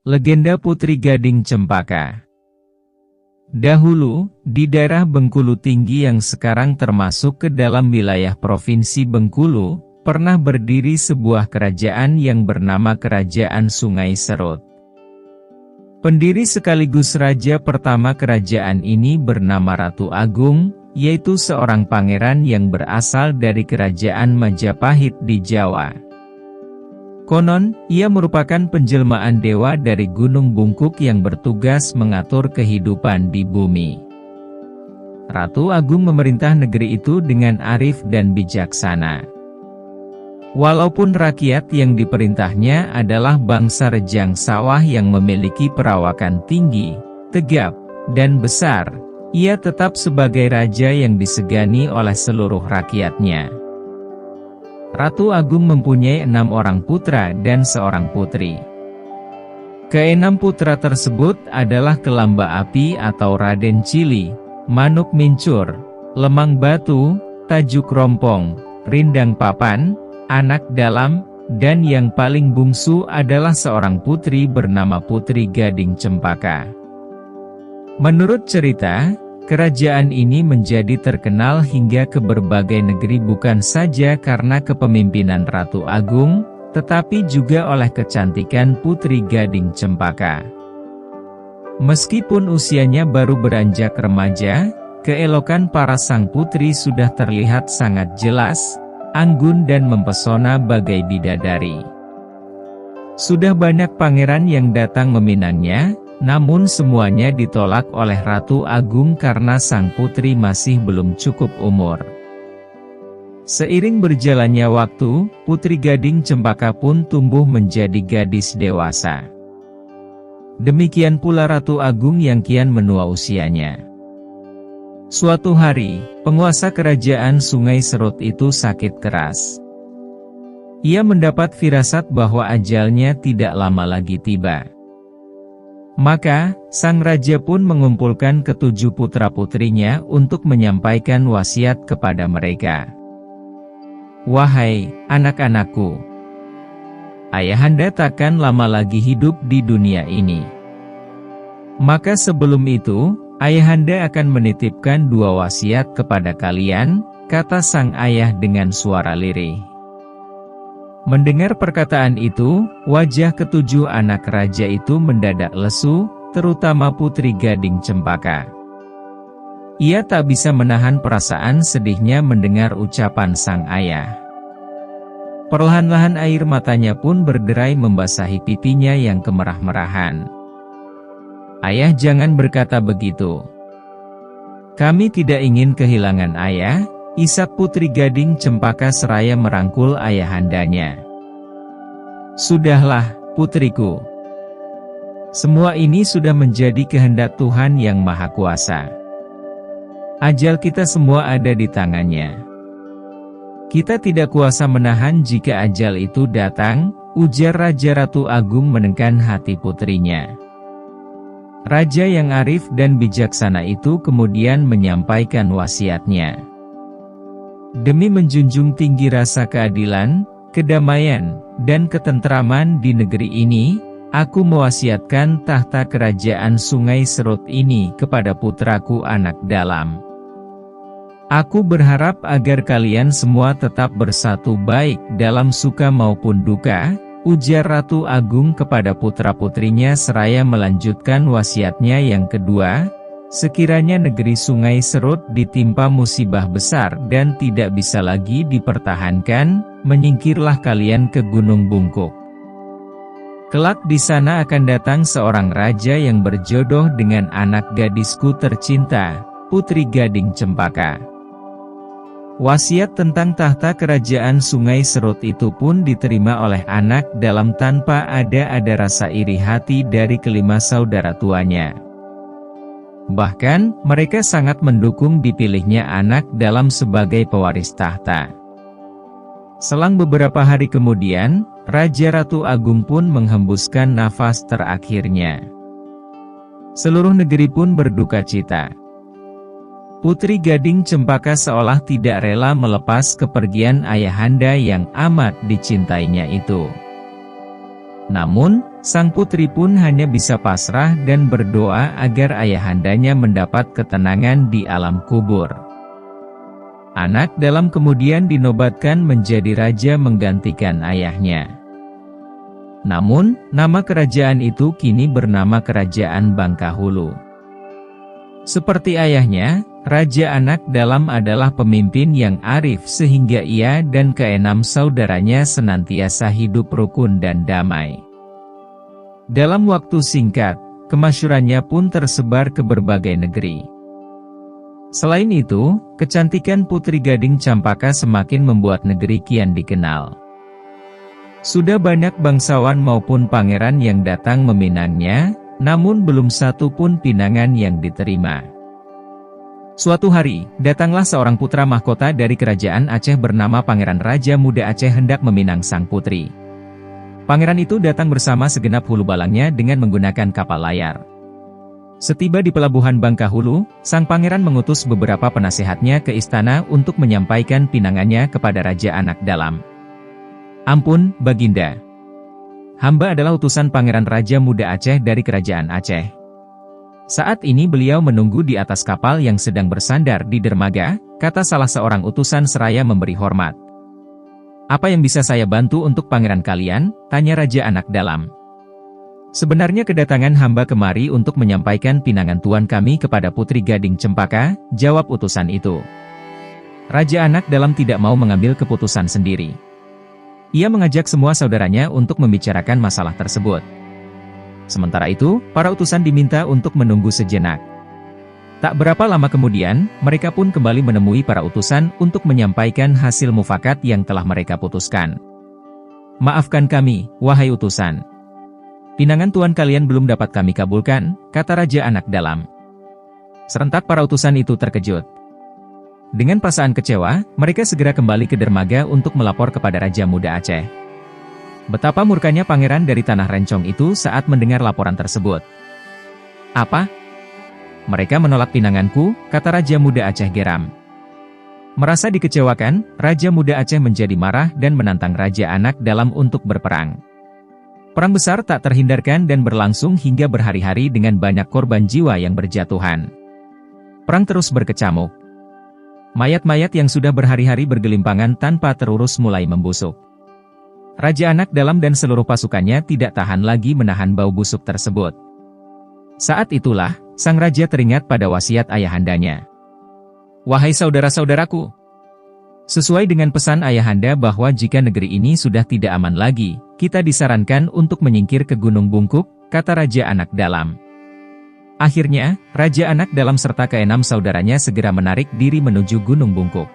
Legenda Putri Gading Cempaka. Dahulu, di daerah Bengkulu Tinggi yang sekarang termasuk ke dalam wilayah Provinsi Bengkulu, pernah berdiri sebuah kerajaan yang bernama Kerajaan Sungai Serut. Pendiri sekaligus raja pertama kerajaan ini bernama Ratu Agung, yaitu seorang pangeran yang berasal dari Kerajaan Majapahit di Jawa. Konon, ia merupakan penjelmaan dewa dari Gunung Bungkuk yang bertugas mengatur kehidupan di bumi. Ratu Agung memerintah negeri itu dengan arif dan bijaksana. Walaupun rakyat yang diperintahnya adalah bangsa rejang sawah yang memiliki perawakan tinggi, tegap, dan besar, ia tetap sebagai raja yang disegani oleh seluruh rakyatnya. Ratu Agung mempunyai 6 orang putra dan seorang putri. Keenam putra tersebut adalah Kelamba Api atau Raden Cili, Manuk Mincur, Lemang Batu, Tajuk Rompong, Rindang Papan, Anak Dalam, dan yang paling bungsu adalah seorang putri bernama Putri Gading Cempaka. Menurut cerita, kerajaan ini menjadi terkenal hingga ke berbagai negeri bukan saja karena kepemimpinan Ratu Agung, tetapi juga oleh kecantikan Putri Gading Cempaka. Meskipun usianya baru beranjak remaja, keelokan para sang putri sudah terlihat sangat jelas, anggun dan mempesona bagai bidadari. Sudah banyak pangeran yang datang meminangnya, namun semuanya ditolak oleh Ratu Agung karena sang putri masih belum cukup umur. Seiring berjalannya waktu, Putri Gading Cempaka pun tumbuh menjadi gadis dewasa. Demikian pula Ratu Agung yang kian menua usianya. Suatu hari, penguasa kerajaan Sungai Serut itu sakit keras. Ia mendapat firasat bahwa ajalnya tidak lama lagi tiba. Maka, sang raja pun mengumpulkan ketujuh putra-putrinya untuk menyampaikan wasiat kepada mereka. "Wahai anak-anakku, ayahanda takkan lama lagi hidup di dunia ini. Maka sebelum itu, ayahanda akan menitipkan 2 wasiat kepada kalian," kata sang ayah dengan suara lirih. Mendengar perkataan itu, wajah ketujuh anak raja itu mendadak lesu, terutama Putri Gading Cempaka. Ia tak bisa menahan perasaan sedihnya mendengar ucapan sang ayah. Perlahan-lahan air matanya pun berderai membasahi pipinya yang kemerah-merahan. "Ayah, jangan berkata begitu. Kami tidak ingin kehilangan ayah," isak Putri Gading Cempaka seraya merangkul ayahandanya. "Sudahlah, putriku. Semua ini sudah menjadi kehendak Tuhan yang Maha Kuasa. Ajal kita semua ada di tangannya. Kita tidak kuasa menahan jika ajal itu datang," ujar Raja Ratu Agung menenangkan hati putrinya. Raja yang arif dan bijaksana itu kemudian menyampaikan wasiatnya. "Demi menjunjung tinggi rasa keadilan, kedamaian, dan ketentraman di negeri ini, aku mewasiatkan tahta kerajaan Sungai Serut ini kepada putraku Anak Dalam. Aku berharap agar kalian semua tetap bersatu baik dalam suka maupun duka," ujar Ratu Agung kepada putra-putrinya seraya melanjutkan wasiatnya yang kedua. "Sekiranya negeri Sungai Serut ditimpa musibah besar dan tidak bisa lagi dipertahankan, menyingkirlah kalian ke Gunung Bungkuk. Kelak di sana akan datang seorang raja yang berjodoh dengan anak gadisku tercinta, Putri Gading Cempaka." Wasiat tentang tahta kerajaan Sungai Serut itu pun diterima oleh Anak Dalam tanpa ada rasa iri hati dari kelima saudara tuanya. Bahkan, mereka sangat mendukung dipilihnya Anak Dalam sebagai pewaris tahta. Selang beberapa hari kemudian, Raja Ratu Agung pun menghembuskan nafas terakhirnya. Seluruh negeri pun berduka cita. Putri Gading Cempaka seolah tidak rela melepas kepergian ayahanda yang amat dicintainya itu. Namun, sang putri pun hanya bisa pasrah dan berdoa agar ayahandanya mendapat ketenangan di alam kubur. Anak dalam kemudian dinobatkan menjadi raja menggantikan ayahnya. Namun, nama kerajaan itu kini bernama Kerajaan Bangkahulu. Seperti ayahnya, Raja Anak Dalam adalah pemimpin yang arif sehingga ia dan keenam saudaranya senantiasa hidup rukun dan damai. Dalam waktu singkat, kemasyhurannya pun tersebar ke berbagai negeri. Selain itu, kecantikan Putri Gading Campaka semakin membuat negeri kian dikenal. Sudah banyak bangsawan maupun pangeran yang datang meminangnya, namun belum satu pun pinangan yang diterima. Suatu hari, datanglah seorang putra mahkota dari kerajaan Aceh bernama Pangeran Raja Muda Aceh hendak meminang sang putri. Pangeran itu datang bersama segenap hulu balangnya dengan menggunakan kapal layar. Setiba di pelabuhan Bangkahulu, sang pangeran mengutus beberapa penasehatnya ke istana untuk menyampaikan pinangannya kepada Raja Anak Dalam. "Ampun, Baginda. Hamba adalah utusan Pangeran Raja Muda Aceh dari Kerajaan Aceh. Saat ini beliau menunggu di atas kapal yang sedang bersandar di dermaga," kata salah seorang utusan seraya memberi hormat. "Apa yang bisa saya bantu untuk pangeran kalian?" tanya Raja Anak Dalam. "Sebenarnya kedatangan hamba kemari untuk menyampaikan pinangan tuan kami kepada Putri Gading Cempaka," jawab utusan itu. Raja Anak Dalam tidak mau mengambil keputusan sendiri. Ia mengajak semua saudaranya untuk membicarakan masalah tersebut. Sementara itu, para utusan diminta untuk menunggu sejenak. Tak berapa lama kemudian, mereka pun kembali menemui para utusan untuk menyampaikan hasil mufakat yang telah mereka putuskan. "Maafkan kami, wahai utusan. Pinangan tuan kalian belum dapat kami kabulkan," kata Raja Anak Dalam. Serentak para utusan itu terkejut. Dengan perasaan kecewa, mereka segera kembali ke dermaga untuk melapor kepada Raja Muda Aceh. Betapa murkanya pangeran dari Tanah Rencong itu saat mendengar laporan tersebut. "Apa? Mereka menolak pinanganku," kata Raja Muda Aceh geram. Merasa dikecewakan, Raja Muda Aceh menjadi marah dan menantang Raja Anak Dalam untuk berperang. Perang besar tak terhindarkan dan berlangsung hingga berhari-hari dengan banyak korban jiwa yang berjatuhan. Perang terus berkecamuk. Mayat-mayat yang sudah berhari-hari bergelimpangan tanpa terurus mulai membusuk. Raja Anak Dalam dan seluruh pasukannya tidak tahan lagi menahan bau busuk tersebut. Saat itulah, sang raja teringat pada wasiat ayahandanya. "Wahai saudara-saudaraku, sesuai dengan pesan ayahanda bahwa jika negeri ini sudah tidak aman lagi, kita disarankan untuk menyingkir ke Gunung Bungkuk," kata Raja Anak Dalam. Akhirnya, Raja Anak Dalam serta keenam saudaranya segera menarik diri menuju Gunung Bungkuk.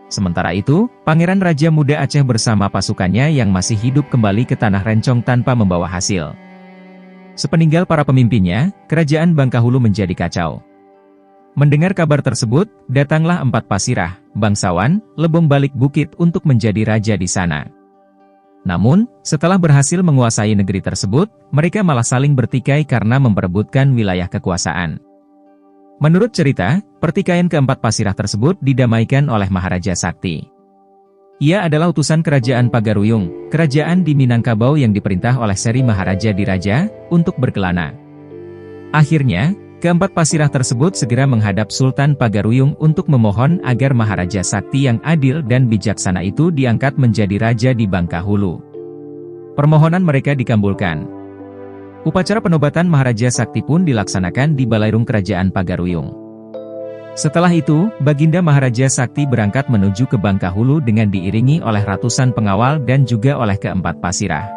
Sementara itu, Pangeran Raja Muda Aceh bersama pasukannya yang masih hidup kembali ke Tanah Rencong tanpa membawa hasil. Sepeninggal para pemimpinnya, Kerajaan Bangkahulu menjadi kacau. Mendengar kabar tersebut, datanglah 4 pasirah, bangsawan, lebong balik bukit untuk menjadi raja di sana. Namun, setelah berhasil menguasai negeri tersebut, mereka malah saling bertikai karena memperebutkan wilayah kekuasaan. Menurut cerita, pertikaian keempat pasirah tersebut didamaikan oleh Maharaja Sakti. Ia adalah utusan Kerajaan Pagaruyung, kerajaan di Minangkabau yang diperintah oleh Seri Maharaja Diraja, untuk berkelana. Akhirnya, keempat pasirah tersebut segera menghadap Sultan Pagaruyung untuk memohon agar Maharaja Sakti yang adil dan bijaksana itu diangkat menjadi raja di Bangkahulu. Permohonan mereka dikabulkan. Upacara penobatan Maharaja Sakti pun dilaksanakan di Balairung Kerajaan Pagaruyung. Setelah itu, Baginda Maharaja Sakti berangkat menuju ke Bangkahulu dengan diiringi oleh ratusan pengawal dan juga oleh keempat pasirah.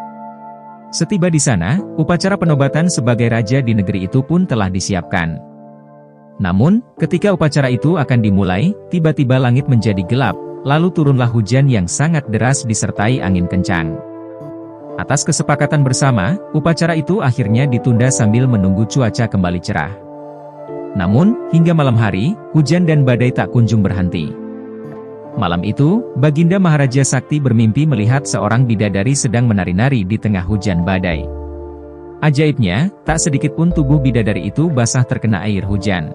Setiba di sana, upacara penobatan sebagai raja di negeri itu pun telah disiapkan. Namun, ketika upacara itu akan dimulai, tiba-tiba langit menjadi gelap, lalu turunlah hujan yang sangat deras disertai angin kencang. Atas kesepakatan bersama, upacara itu akhirnya ditunda sambil menunggu cuaca kembali cerah. Namun, hingga malam hari, hujan dan badai tak kunjung berhenti. Malam itu, Baginda Maharaja Sakti bermimpi melihat seorang bidadari sedang menari-nari di tengah hujan badai. Ajaibnya, tak sedikit pun tubuh bidadari itu basah terkena air hujan.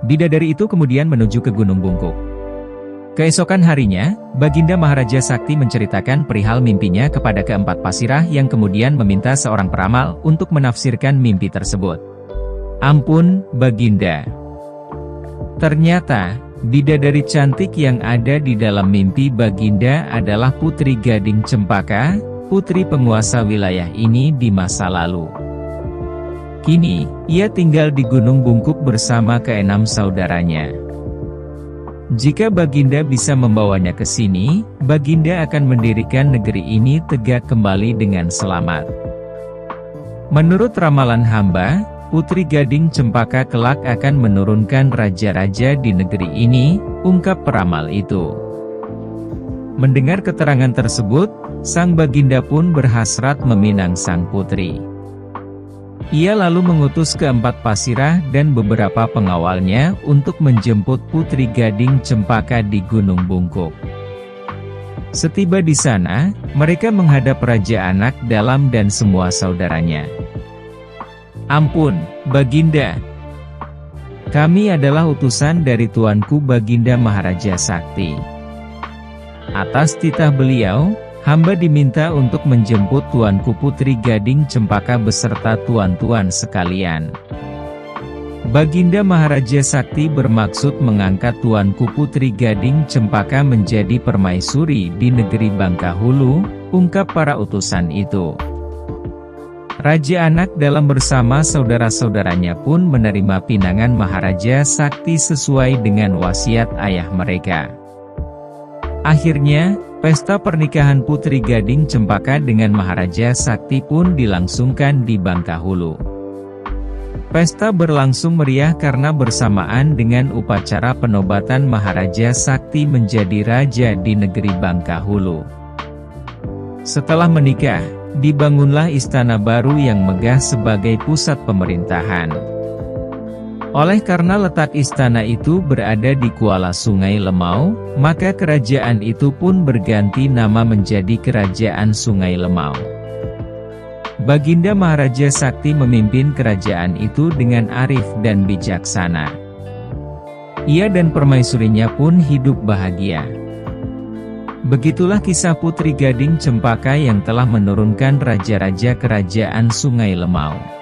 Bidadari itu kemudian menuju ke Gunung Bungkuk. Keesokan harinya, Baginda Maharaja Sakti menceritakan perihal mimpinya kepada keempat pasirah yang kemudian meminta seorang peramal untuk menafsirkan mimpi tersebut. Ampun, Baginda. Ternyata, bidadari cantik yang ada di dalam mimpi Baginda adalah Putri Gading Cempaka, putri penguasa wilayah ini di masa lalu. Kini, ia tinggal di Gunung Bungkuk bersama keenam saudaranya. Jika Baginda bisa membawanya ke sini, Baginda akan mendirikan negeri ini tegak kembali dengan selamat. Menurut ramalan hamba, Putri Gading Cempaka kelak akan menurunkan raja-raja di negeri ini, ungkap peramal itu. Mendengar keterangan tersebut, sang Baginda pun berhasrat meminang sang putri. Ia lalu mengutus keempat pasirah dan beberapa pengawalnya untuk menjemput Putri Gading Cempaka di Gunung Bungkuk. Setiba di sana, mereka menghadap Raja Anak Dalam dan semua saudaranya. Ampun, Baginda. Kami adalah utusan dari Tuanku Baginda Maharaja Sakti. Atas titah beliau, hamba diminta untuk menjemput Tuanku Putri Gading Cempaka beserta tuan-tuan sekalian. Baginda Maharaja Sakti bermaksud mengangkat Tuanku Putri Gading Cempaka menjadi permaisuri di negeri Bangkahulu, ungkap para utusan itu. Raja Anak Dalam bersama saudara-saudaranya pun menerima pinangan Maharaja Sakti sesuai dengan wasiat ayah mereka. Akhirnya, pesta pernikahan Putri Gading Cempaka dengan Maharaja Sakti pun dilangsungkan di Bangkahulu. Pesta berlangsung meriah karena bersamaan dengan upacara penobatan Maharaja Sakti menjadi raja di negeri Bangkahulu. Setelah menikah, dibangunlah istana baru yang megah sebagai pusat pemerintahan. Oleh karena letak istana itu berada di kuala Sungai Lemau, maka kerajaan itu pun berganti nama menjadi Kerajaan Sungai Lemau. Baginda Maharaja Sakti memimpin kerajaan itu dengan arif dan bijaksana. Ia dan permaisurinya pun hidup bahagia. Begitulah kisah Putri Gading Cempaka yang telah menurunkan raja-raja Kerajaan Sungai Lemau.